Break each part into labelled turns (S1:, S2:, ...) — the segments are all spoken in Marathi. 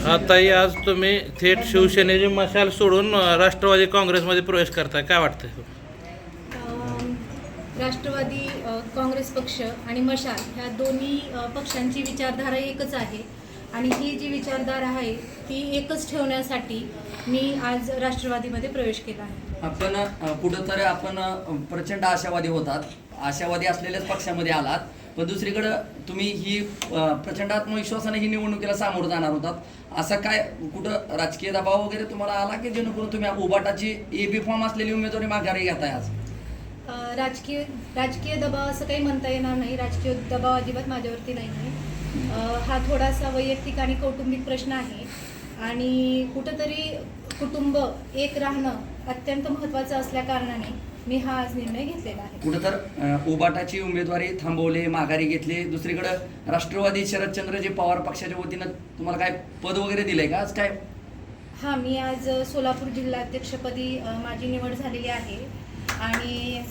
S1: आताही आज तुम्ही थेट शिवसेनेची मशाल सोडून राष्ट्रवादी काँग्रेसमध्ये प्रवेश करताय, काय वाटतंय?
S2: राष्ट्रवादी काँग्रेस पक्ष आणि मशाल ह्या दोन्ही पक्षांची विचारधारा एकच आहे आणि ही जी विचारधारा आहे ती एकच ठेवण्यासाठी मी आज राष्ट्रवादीमध्ये प्रवेश केला आहे.
S3: आपण कुठंतरी आपण प्रचंड आशावादी होतात, आशावादी असलेल्याच पक्षामध्ये आलात, पण दुसरीकडं तुम्ही ही प्रचंड आत्मविश्वासाने ही निवडणुकीला सामोरं जाणार होतात. असं काय कुठं राजकीय दबाव वगैरे तुम्हाला आला की जेणेकरून तुम्ही उबाटाची एबी फॉर्म असलेली उमेदवारी माघारी घेताय आज?
S2: राजकीय दबाव असं काही म्हणता येणार नाही. राजकीय दबाव अजिबात माझ्यावरती नाही आहे. हा थोडासा वैयक्तिक आणि कौटुंबिक प्रश्न आहे आणि कुठंतरी कुटुंब एक राहणं अत्यंत महत्त्वाचं असल्या कारणाने मी हा आज निर्णय घेतलेला आहे.
S3: कुठं तर उबाटाची उमेदवारी थांबवली, माघारी घेतली, दुसरीकडं राष्ट्रवादी शरदचंद्रजी पवार पक्षाच्या वतीनं तुम्हाला काय पद वगैरे दिलंय का आज? काय
S2: हां, मी आज सोलापूर जिल्हाध्यक्षपदी माझी निवड झालेली आहे आणि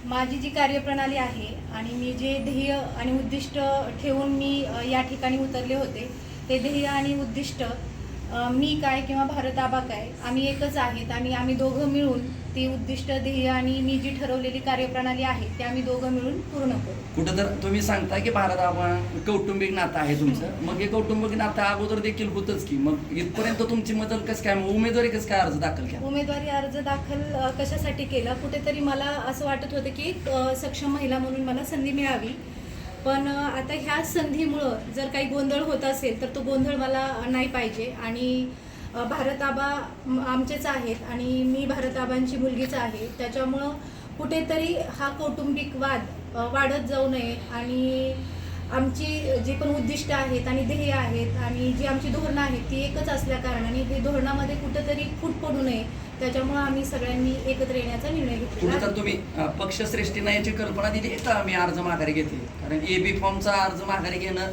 S2: माझी जी कार्यप्रणाली आहे आणि मी जे ध्येय आणि उद्दिष्ट ठेवून मी या ठिकाणी उतरले होते ते ध्येय आणि उद्दिष्ट मी काय किंवा भारत आबा काय आम्ही एकच आहेत आणि आम्ही दोघं मिळून ती उद्दिष्ट ध्येय आणि मी जी ठरवलेली कार्यप्रणाली आहे ते आम्ही दोघं मिळून पूर्ण करू.
S3: कुठं तर तुम्ही सांगताय की भारत आबा कौटुंबिक नातं आहे तुमचं, मग हे कौटुंबिक नातं अगोदर देखील होतच की, मग इथपर्यंत तुमची मदत कसं काय, उमेदवारी कसं काय अर्ज दाखल केला?
S2: उमेदवारी अर्ज दाखल कशासाठी केला? कुठेतरी मला असं वाटत होतं की सक्षम महिला म्हणून मला संधी मिळावी, पण आता ह्या संधीमुळं जर काही गोंधळ होत असेल तर तो गोंधळ मला नाही पाहिजे आणि भारत आबा आमचेच आहेत आणि मी भारत आबांची मुलगीच आहे. त्याच्यामुळं कुठेतरी हा कौटुंबिक वाद वाढत जाऊ नये आणि आमची जी पण उद्दिष्ट आहेत आणि ध्येय आहेत आणि जी आमची धोरणं आहेत ती एकच असल्या कारणाने हे धोरणामध्ये कुठंतरी फूट पडू नये, त्याच्यामुळं आम्ही सगळ्यांनी एकत्र येण्याचा निर्णय घेतला.
S3: तर तुम्ही पक्षश्रेष्ठीनं याची कल्पना दिली तर मी अर्ज माघारी घेतली, कारण एबी फॉर्मचा अर्ज माघारी घेणं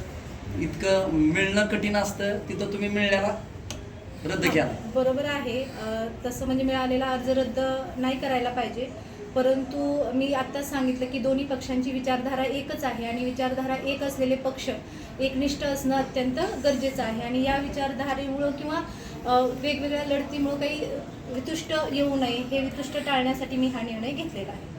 S3: इतकं मिळणं कठीण असतं, तिथं तुम्ही मिळण्याला रद्द केला.
S2: बरोबर आहे, तसं म्हणजे मिळालेला अर्ज रद्द नाही करायला पाहिजे, परंतु मी आत्ताच सांगितलं की दोन्ही पक्षांची विचारधारा एकच आहे आणि विचारधारा एक असलेले पक्ष एकनिष्ठ असणं अत्यंत गरजेचं आहे आणि या विचारधारेमुळं किंवा वेगवेगळ्या लढतीमुळं काही वितुष्ट येऊ नये, हे वितुष्ट टाळण्यासाठी मी हा निर्णय घेतलेला आहे.